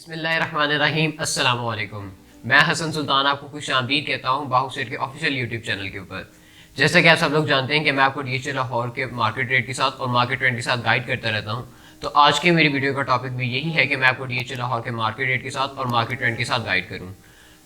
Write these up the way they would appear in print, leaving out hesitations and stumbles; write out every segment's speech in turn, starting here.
बिस्मिल्लाहिर्रहमानिर्रहीम। अस्सलाम वालेकुम। मैं हसन सुल्तान आपको खुश आमदीद कहता हूँ बाहू सेठ के ऑफिशियल यूट्यूब चैनल के ऊपर। जैसे कि आप सब लोग जानते हैं कि मैं आपको डीएचए लाहौर के मार्केट रेट के साथ और मार्केट ट्रेंड के साथ गाइड करता रहता हूँ। तो आज की मेरी वीडियो का टॉपिक भी यही है कि मैं आपको डीएचए लाहौर के मार्केट रेट के साथ और मार्केट ट्रेंड के साथ गाइड करूँ।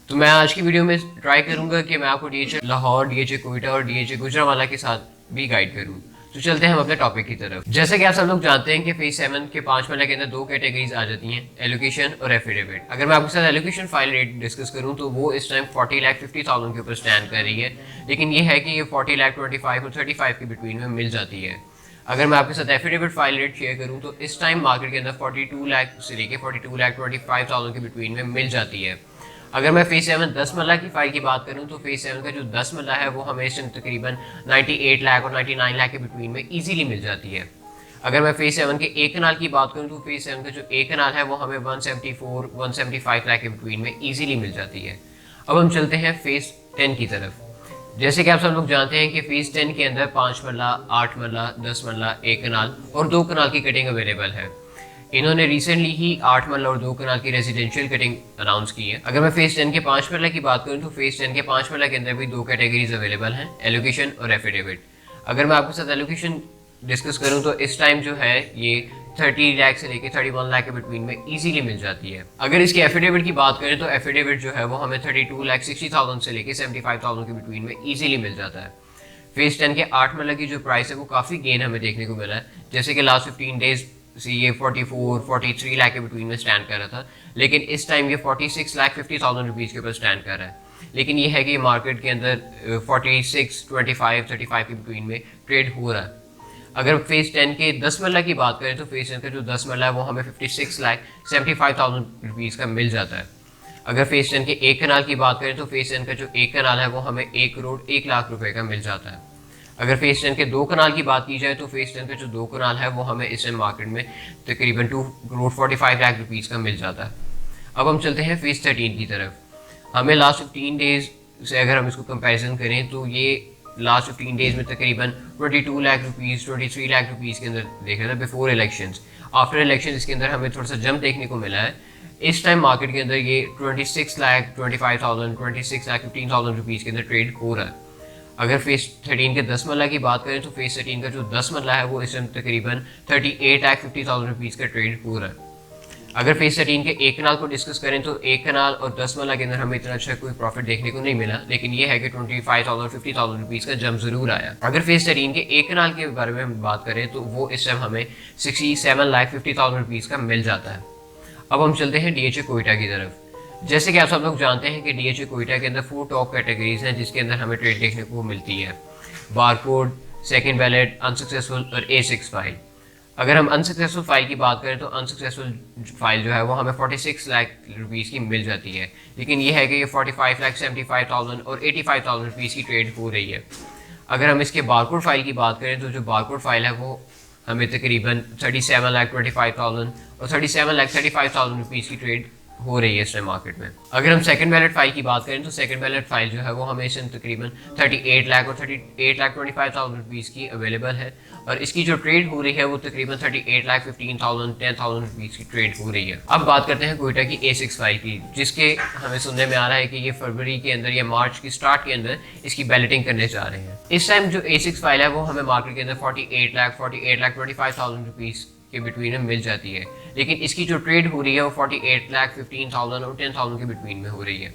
तो मैं आज की वीडियो में ट्राई करूँगा कि मैं आपको डीएचए लाहौर, डीएचए कोयटा और डीएचए गुजरांवाला के साथ भी गाइड करूँ। तो चलते हैं हम अपने टॉपिक की तरफ। जैसे कि आप सब लोग जानते हैं कि फेज 7 के 5 महीने के अंदर दो कैटेगरीज आ जाती हैं, एलोकेशन और एफिडेविट। अगर मैं आपके साथ एलोकेशन फाइल रेट डिस्कस करूं तो वो इस टाइम 40,50,000 के ऊपर स्टैंड कर रही है, लेकिन ये है कि ये 40,25,000 और 35 के बिटवीन में मिल जाती है। अगर मैं आपके साथ एफिडेविट फाइल रेट शेयर करूं तो इस टाइम मार्केट के अंदर 42 लाख से लेकर 42,25,000 के बिटवीन में मिल जाती है। अगर मैं फेज 7 10 मल्ला की फाइल की बात करूं तो फेज 7 का जो 10 मल्ला है वो हमें इस टाइम तकरीबन 98 लाख और 99 लाख के बिटवीन में इजीली मिल जाती है। अगर मैं फेज 7 के एक कनाल की बात करूं तो फेज 7 का जो एक कनाल है वो हमें 175 लाख के बिटवीन में इजीली मिल जाती है। अब हम चलते हैं फेज 10 की तरफ। जैसे कि आप सब लोग जानते हैं कि फेज 10 के अंदर 5 मल्ला, 8 मल्ला, 10 मल्ला, एक कनाल और 2 कनाल की कटिंग अवेलेबल है। इन्होंने रिसेंटली ही 8 मल्ला और 2 कनाल की रेजिडेंशियल कटिंग अनाउंस की है। अगर मैं फेज 10 के 5 मल्ला की बात करूं तो फेज 10 के 5 मल्ला के अंदर भी दो कैटेगरीज अवेलेबल हैं, एलोकेशन और एफिडेविट। अगर मैं आपके साथ एलोकेशन डिस्कस करूं तो इस टाइम जो है ये 30 लाख से लेकर 31 लाख के बिटवीन में इजीली मिल जाती है। अगर इसके एफिडेविट की बात करें तो एफिडेविट जो है वो हमें 32,60,000 से लेकर 75,000 के बिटवीन में इजीली मिल जाता है। फेज 10 के 8 मल्ला की जो प्राइस है वो काफ़ी गेन हमें देखने को मिला है। जैसे कि लास्ट 15 डेज से ये 43 लाख के बिटवीन में स्टैंड कर रहा था, लेकिन इस टाइम ये 46,50,000 रुपीज़ के ऊपर स्टैंड कर रहा है। लेकिन ये है कि मार्केट के अंदर 46, 25, 35 के बिटवीन में ट्रेड हो रहा है। अगर फेज 10 के 10 मल्ला की बात करें तो फेज 10 का जो 10 मल्ला है वो हमें 56,75,000 रुपीज़ का मिल जाता है। अगर फेज 10 के एक कनाल की बात करें तो फेज 10 का जो एक कनाल है वो हमें 1 करोड़ 1 लाख रुपए का मिल जाता है। अगर फेज 10 के 2 कनाल की बात की जाए तो फेज 10 का जो 2 कनाल है वो हमें इस टाइम मार्केट में तकरीबन 2 करोड़ 45 लाख रुपीज़ का मिल जाता है। अब हम चलते हैं फेज 13 की तरफ। हमें लास्ट 15 डेज से अगर हम इसको कंपैरिजन करें तो ये लास्ट 15 डेज में तकरीबन 22 लाख रुपीज़, 23 लाख रुपीज़ के अंदर देख रहा था बिफोर इलेक्शंस। आफ्टर इलेक्शन इसके अंदर हमें थोड़ा सा जंप देखने को मिला है। इस टाइम मार्केट के अंदर ये 26 लाख 25,000, 26 लाख 15,000 रुपीज़ के अंदर ट्रेड हो रहा है। अगर फेज 13 के 10 मल्ला की बात करें तो फेज 13 का जो 10 मल्ला है वो इस टाइम तकरीबन 38,50,000 रुपीज़ का ट्रेड हो रहा है। अगर फेज 13 के एक कनाल को डिस्कस करें तो एक कनाल और 10 मल्ला के अंदर हमें इतना अच्छा कोई प्रॉफिट देखने को नहीं मिला, लेकिन ये है कि 25,000 50,000 रुपीज़ का जंप जरूर आया। अगर फेज 13 के एक कनाल के बारे में हम बात करें तो वो इस टाइम हमें 67,50,000 रुपीज़ का मिल जाता है। अब हम चलते हैं डीएचए कोयटा की तरफ। जैसे कि आप सब लोग जानते हैं कि डीएचए कोयटा के अंदर 4 टॉप कैटेगरीज हैं जिसके अंदर हमें ट्रेड देखने को मिलती है, बारकोड, सेकंड बैलेट, अनसक्सेसफुल और A6 फाइल। अगर हम अनसक्सेसफुल फाइल की बात करें तो अनसक्सेसफुल फाइल जो है वो हमें 46 लाख रुपीज़ की मिल जाती है, लेकिन ये है कि ये 45,75,000 और 85,000 रुपीज़ की ट्रेड हो रही है। अगर हम इसके बारकोड फाइल की बात करें तो जो बारकोड फाइल है वो हमें तकरीबन 37,25,000 और 37,35,000 रुपीज़ की ट्रेड हो रही है इस टाइम मार्केट में। अगर हम सेकंड बैलेट फाइल की बात करें तो सेकंड बैलेट फाइल जो है वो हमें इस तकरीबन 38 लाख और 38,25,000 रुपीज़ की अवेलेबल है, और इसकी जो ट्रेड हो रही है वो तकरीबन 38,15,000 10,000 रुपीज़ की ट्रेड हो रही है। अब बात करते हैं कोयटा की A6 फाइल की, जिसके हमें सुनने में आ रहा है कि ये फरवरी के अंदर या मार्च की स्टार्ट के अंदर इसकी बैलेटिंग करने जा रहे हैं। इस टाइम जो A6 फाइल है वो हमें मार्केट के अंदर 48,25,000 रुपीज़ के बिटवीन में मिल जाती है, लेकिन इसकी जो ट्रेड हो रही है वो 48,15,000 और 10,000 के बिटवीन में हो रही है।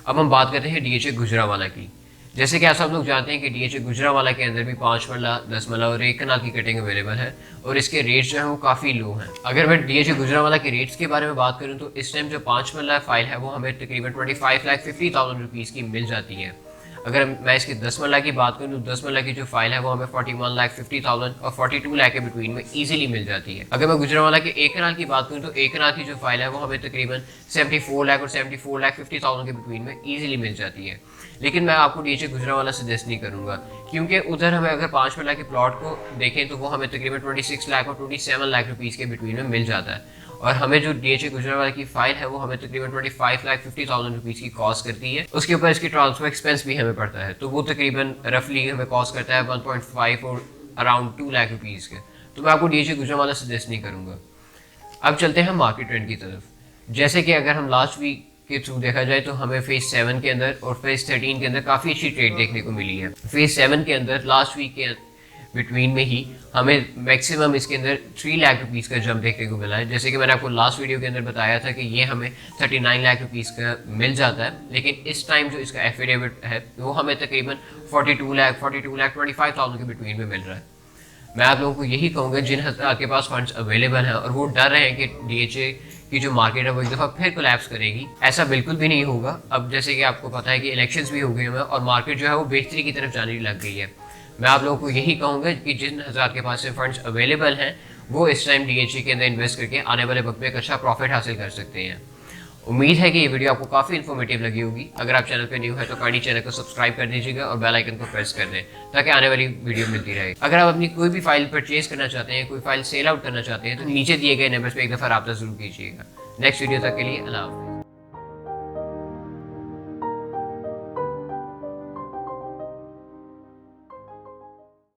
अब हम बात करते हैं डीएचए गुजरांवाला की। जैसे कि आप सब लोग जानते हैं कि डीएचए गुजरांवाला के अंदर भी 5 मल्ला, 10 मल्ला और एक कनाल की कटिंग अवेलेबल है, और इसके रेट्स जो हैं वो काफ़ी लो हैं। अगर मैं डीएचए गुजरांवाला के रेट्स के बारे में बात करूँ तो इस टाइम जो 5 मल्ला फाइल है वो हमें तकरीबन 25,50,000 रुपीज़ की मिल जाती है। अगर मैं इसकी 10 मल्ला की बात करूँ तो 10 मल्ला की जो फाइल है वो हमें 41,50,000 और 42 लाख के बिटवीन में इजीली मिल जाती है। अगर मैं गुजरांवाला के एक कनाल की बात करूँ तो एक कनाल की जो फाइल है वो हमें तकरीबन 74 लाख और 74,50,000 के बिटवीन में इजीली मिल जाती है। लेकिन मैं आपको डीएचए गुजरांवाला सजेस्ट नहीं करूँगा, क्योंकि उधर हमें अगर 5 मल्ला के प्लॉट को देखें तो वो हमें तकरीबन 26 लाख और 27 लाख रुपीज़ के बिटवीन में मिल जाता है, और हमें जो डीएचए गुजरांवाला की फाइल है वो हमें तकरीबन 25,50,000 रुपीज़ की कॉस्ट करती है। उसके ऊपर इसकी ट्रांसफर एक्सपेंस भी हमें पड़ता है, तो वो तकरीबन रफली हमें कॉस्ट करता है 1.5 और अराउंड 2 लाख रुपीज़ के। तो मैं आपको डीएचए गुजरांवाला सजेस्ट नहीं करूँगा। अब चलते हैं मार्केट ट्रेंड की तरफ। जैसे कि अगर हम लास्ट वीक के थ्रू देखा जाए तो हमें फेज 7 के अंदर और फेज 13 के अंदर काफ़ी अच्छी ट्रेड देखने को मिली है। फेज 7 के अंदर लास्ट वीक के बिटवीन में ही हमें मैक्सिमम इसके अंदर 3 लाख रुपीज़ का जंप देखने को मिला है। जैसे कि मैंने आपको लास्ट वीडियो के अंदर बताया था कि ये हमें 39 लाख रुपीज़ का मिल जाता है, लेकिन इस टाइम जो इसका एफिडेविट है वो हमें तकरीबन 42 लाख 25,000 के बिटवीन में मिल रहा है। मैं आप लोगों को यही कहूँगा जिन हज़रात के पास फंड्स अवेलेबल हैं और वो डर रहे हैं कि DHA की जो मार्केट है वो एक दफ़ा फिर कोलैप्स करेगी, ऐसा बिल्कुल भी नहीं होगा। अब जैसे कि आपको पता है कि इलेक्शंस भी हो गए हैं और मार्केट जो है वो बेहतरी की तरफ जाने लग गई है। मैं आप लोगों को यही कहूँगा कि जिन हज़रात के पास से फंड्स अवेलेबल हैं वो इस टाइम DHA के अंदर इन्वेस्ट करके आने वाले वक्त में एक अच्छा प्रॉफिट हासिल कर सकते हैं। उम्मीद है कि ये वीडियो आपको काफ़ी इन्फॉर्मेटिव लगी होगी। अगर आप चैनल पे न्यू है तो काइंडली चैनल को सब्सक्राइब कर दीजिएगा और बेल आइकन को प्रेस कर दें ताकि आने वाली वीडियो मिलती रहे। अगर आप अपनी कोई भी फाइल परचेज करना चाहते हैं, कोई फाइल सेल आउट करना चाहते हैं तो नीचे दिए गए नंबर पर एक दफ़ा रब्ता जरूर कीजिएगा। नेक्स्ट वीडियो तक के लिए अल्लाह हाफ़िज़।